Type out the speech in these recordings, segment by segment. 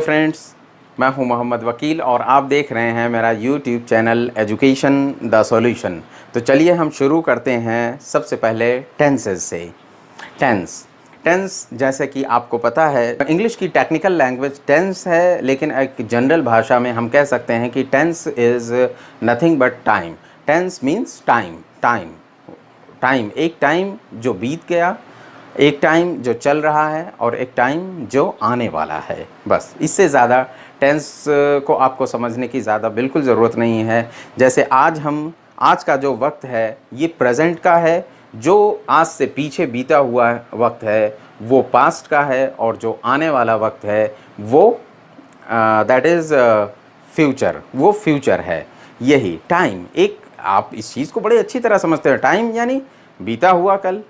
Friends, मैं हूं मोहम्मद वकील और आप देख रहे हैं मेरा YouTube channel education the solution. तो चलिए हम शुरू करते हैं सबसे पहले टेंसेस से। टेंस जैसे कि आपको पता है इंग्लिश की टेक्निकल लैंग्वेज टेंस है, लेकिन एक जनरल भाषा में हम कह सकते हैं कि tense is nothing but time. Tense means time, एक टाइम जो बीत गया, एक टाइम जो चल रहा है और एक टाइम जो आने वाला है। बस इससे ज़्यादा टेंस को आपको समझने की ज़्यादा बिल्कुल ज़रूरत नहीं है। जैसे आज का जो वक्त है ये प्रेजेंट का है, जो आज से पीछे बीता हुआ वक्त है वो पास्ट का है, और जो आने वाला वक्त है वो दैट इज़ फ्यूचर, वो फ्यूचर है। यही टाइम, एक आप इस चीज़ को बड़े अच्छी तरह समझते हैं। टाइम यानी बीता हुआ कल,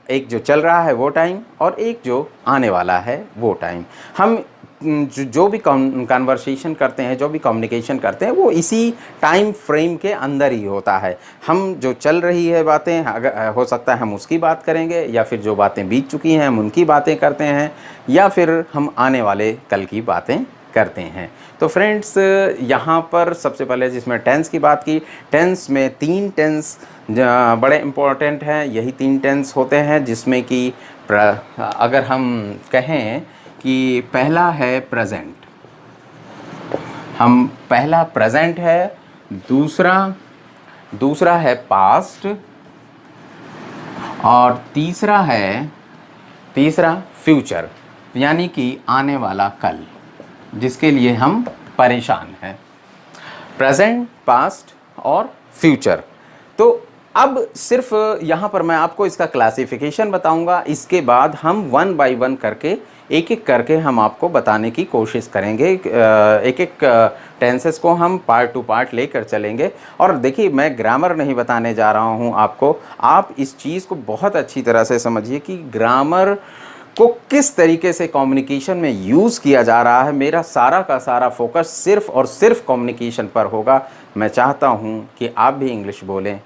एक जो चल रहा है वो टाइम, और एक जो आने वाला है वो टाइम। हम जो भी कन्वर्सेशन करते हैं, जो भी कम्युनिकेशन करते हैं, वो इसी टाइम फ्रेम के अंदर ही होता है। हम जो चल रही है बातें, अगर हो सकता है हम उसकी बात करेंगे, या फिर जो बातें बीत चुकी हैं हम उनकी बातें करते हैं, या फिर हम आने वाले कल की बातें करते हैं। तो फ्रेंड्स, यहाँ पर सबसे पहले जिसमें टेंस की बात की, टेंस में 3 टेंस बड़े इम्पोर्टेंट हैं। यही 3 टेंस होते हैं जिसमें कि अगर हम कहें कि पहला है प्रेजेंट, पहला प्रेजेंट है, दूसरा है पास्ट, और तीसरा फ्यूचर, यानी कि आने वाला कल, जिसके लिए हम परेशान हैं। प्रेजेंट, पास्ट और फ्यूचर। तो अब सिर्फ यहाँ पर मैं आपको इसका क्लासिफिकेशन बताऊंगा। इसके बाद हम 1 बाय 1 करके, एक एक करके हम आपको बताने की कोशिश करेंगे। एक एक टेंसेस को हम पार्ट टू पार्ट लेकर चलेंगे। और देखिए, मैं ग्रामर नहीं बताने जा रहा हूँ आपको। आप इस चीज़ को बहुत अच्छी तरह से समझिए कि ग्रामर को किस तरीके से कम्युनिकेशन में यूज़ किया जा रहा है। मेरा सारा का सारा फोकस सिर्फ़ और सिर्फ कम्युनिकेशन पर होगा। मैं चाहता हूँ कि आप भी इंग्लिश बोलें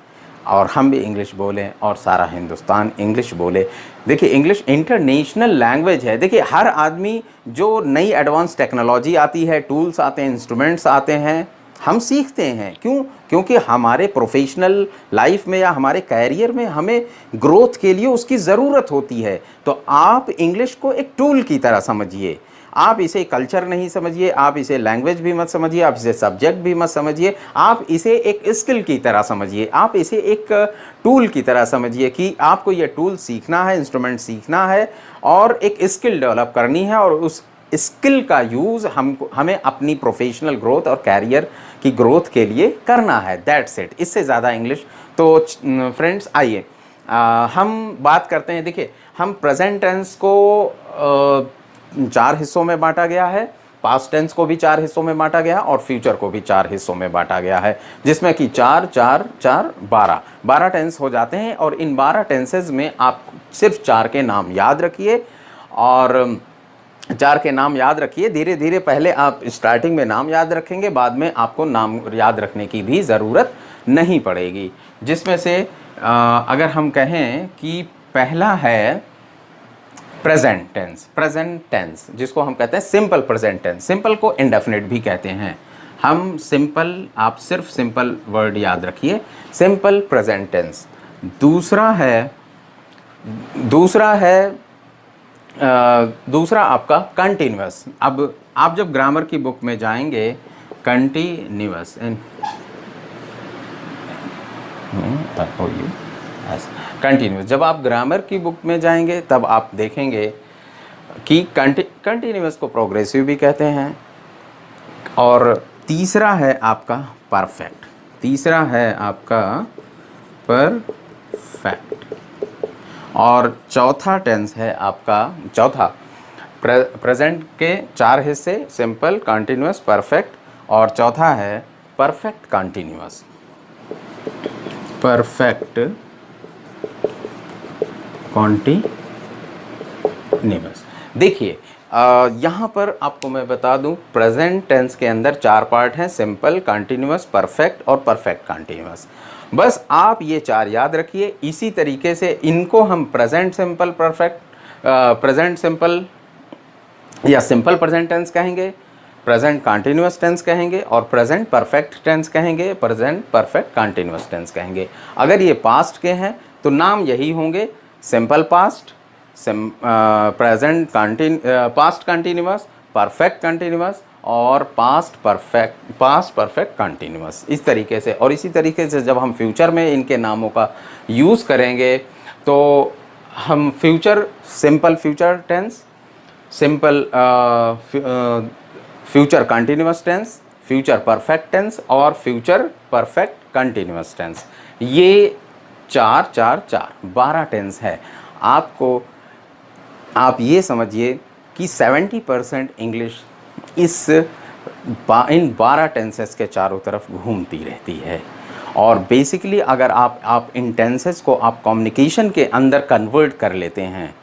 और हम भी इंग्लिश बोलें और सारा हिंदुस्तान इंग्लिश बोले। देखिए, इंग्लिश इंटरनेशनल लैंग्वेज है। देखिए, हर आदमी, जो नई एडवांस टेक्नोलॉजी आती है, टूल्स आते हैं, इंस्ट्रूमेंट्स आते हैं, हम सीखते हैं। क्यों? क्योंकि हमारे प्रोफेशनल लाइफ में या हमारे कैरियर में हमें ग्रोथ के लिए उसकी ज़रूरत होती है। तो आप इंग्लिश को एक टूल की तरह समझिए। आप इसे कल्चर नहीं समझिए, आप इसे लैंग्वेज भी मत समझिए, आप इसे सब्जेक्ट भी मत समझिए। आप इसे एक स्किल की तरह समझिए, आप इसे एक टूल की तरह समझिए कि आपको ये टूल सीखना है, इंस्ट्रूमेंट सीखना है और एक स्किल डेवलप करनी है, और उस स्किल का यूज़ हमें अपनी प्रोफेशनल ग्रोथ और कैरियर की ग्रोथ के लिए करना है। That's it. इससे ज़्यादा इंग्लिश तो फ्रेंड्स, आइए हम बात करते हैं। देखिए, हम प्रेजेंट टेंस को 4 हिस्सों में बांटा गया है, पास्ट टेंस को भी 4 हिस्सों में बांटा गया और फ्यूचर को भी 4 हिस्सों में बांटा गया है, जिसमें कि 4 4 4 12 टेंस हो जाते हैं। और इन 12 टेंसेज में आप सिर्फ 4 के नाम याद रखिए, और 4 के नाम याद रखिए। धीरे धीरे पहले आप स्टार्टिंग में नाम याद रखेंगे, बाद में आपको नाम याद रखने की भी ज़रूरत नहीं पड़ेगी। जिसमें से अगर हम कहें कि पहला है प्रेजेंट टेंस, जिसको हम कहते हैं सिंपल प्रेजेंट टेंस। सिंपल को इंडेफिनिट भी कहते हैं। हम सिंपल, आप सिर्फ सिंपल वर्ड याद रखिए, सिंपल प्रेजेंट टेंस। दूसरा आपका कंटिन्यूअस। अब आप जब ग्रामर की बुक में जाएंगे, कंटिन्यूअस कंटिन्यूअस, जब आप ग्रामर की बुक में जाएंगे तब आप देखेंगे कि कंटिन्यूअस को प्रोग्रेसिव भी कहते हैं। और तीसरा है आपका परफेक्ट, और चौथा टेंस है आपका प्रेजेंट के 4 हिस्से, सिंपल, कंटिन्यूअस, परफेक्ट, और चौथा है परफेक्ट कंटिन्यूअस। देखिए, यहाँ पर आपको मैं बता दूँ, प्रेजेंट टेंस के अंदर 4 पार्ट हैं, सिंपल, कंटिन्यूअस, परफेक्ट और परफेक्ट कंटिन्यूअस। बस आप ये 4 याद रखिए। इसी तरीके से इनको हम present simple perfect, present simple या सिंपल प्रेजेंट टेंस कहेंगे, प्रेजेंट कंटिन्यूअस टेंस कहेंगे और प्रेजेंट परफेक्ट टेंस कहेंगे, प्रेजेंट परफेक्ट कंटिन्यूअस टेंस कहेंगे। अगर ये पास्ट के हैं तो नाम यही होंगे simple past, present past continuous, perfect continuous और पास्ट परफेक्ट कंटिन्यूअस, इस तरीके से। और इसी तरीके से जब हम फ्यूचर में इनके नामों का यूज़ करेंगे तो हम future simple future tense, simple future continuous tense, future perfect tense और फ्यूचर परफेक्ट कंटिन्यूअस टेंस, ये 12 टेंस है। आप ये समझिए कि 70% इंग्लिश इन 12 टेंसेस के चारों तरफ घूमती रहती है। और बेसिकली अगर आप इन टेंसेस को आप कम्युनिकेशन के अंदर कन्वर्ट कर लेते हैं,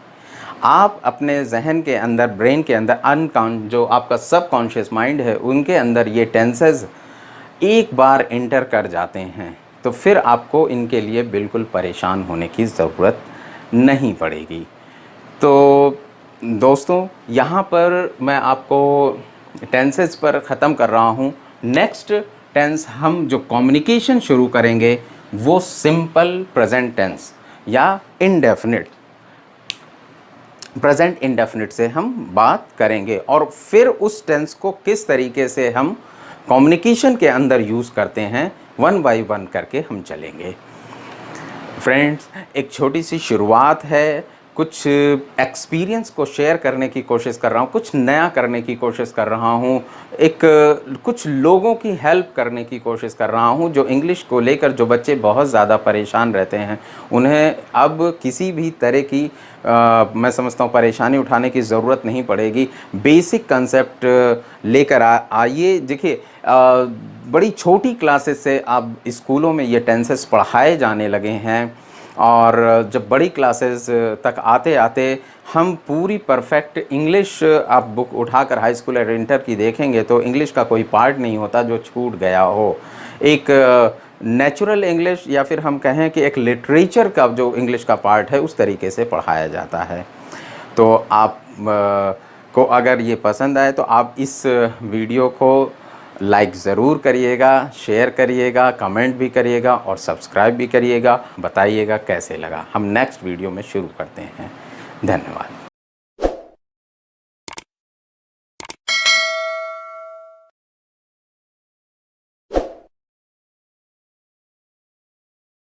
आप अपने जहन के अंदर, ब्रेन के अंदर, जो आपका सबकॉन्शियस माइंड है उनके अंदर ये टेंसेस एक बार एंटर कर जाते हैं तो फिर आपको इनके लिए बिल्कुल परेशान होने की ज़रूरत नहीं पड़ेगी। तो दोस्तों, यहाँ पर मैं आपको टेंसेस पर ख़त्म कर रहा हूँ। नेक्स्ट टेंस हम जो कम्युनिकेशन शुरू करेंगे वो सिंपल प्रेजेंट टेंस या इंडेफिनिट, प्रेजेंट इंडेफिनिट से हम बात करेंगे और फिर उस टेंस को किस तरीके से हम कम्युनिकेशन के अंदर यूज़ करते हैं, वन बाय वन करके हम चलेंगे। फ्रेंड्स, एक छोटी सी शुरुआत है, कुछ एक्सपीरियंस को शेयर करने की कोशिश कर रहा हूँ, कुछ नया करने की कोशिश कर रहा हूँ, कुछ लोगों की हेल्प करने की कोशिश कर रहा हूँ जो इंग्लिश को लेकर, जो बच्चे बहुत ज़्यादा परेशान रहते हैं, उन्हें अब किसी भी तरह की मैं समझता हूँ परेशानी उठाने की ज़रूरत नहीं पड़ेगी। बेसिक कंसेप्ट लेकर आइए। देखिए, बड़ी छोटी क्लासेस से अब स्कूलों में ये टेंसेस पढ़ाए जाने लगे हैं और जब बड़ी क्लासेस तक आते आते हम पूरी परफेक्ट इंग्लिश, आप बुक उठाकर हाई स्कूल और इंटर की देखेंगे तो इंग्लिश का कोई पार्ट नहीं होता जो छूट गया हो। एक नेचुरल इंग्लिश या फिर हम कहें कि एक लिटरेचर का जो इंग्लिश का पार्ट है उस तरीके से पढ़ाया जाता है। तो आप को अगर ये पसंद आए तो आप इस वीडियो को लाइक ज़रूर करिएगा, शेयर करिएगा, कमेंट भी करिएगा और सब्सक्राइब भी करिएगा। बताइएगा कैसे लगा। हम नेक्स्ट वीडियो में शुरू करते हैं। धन्यवाद।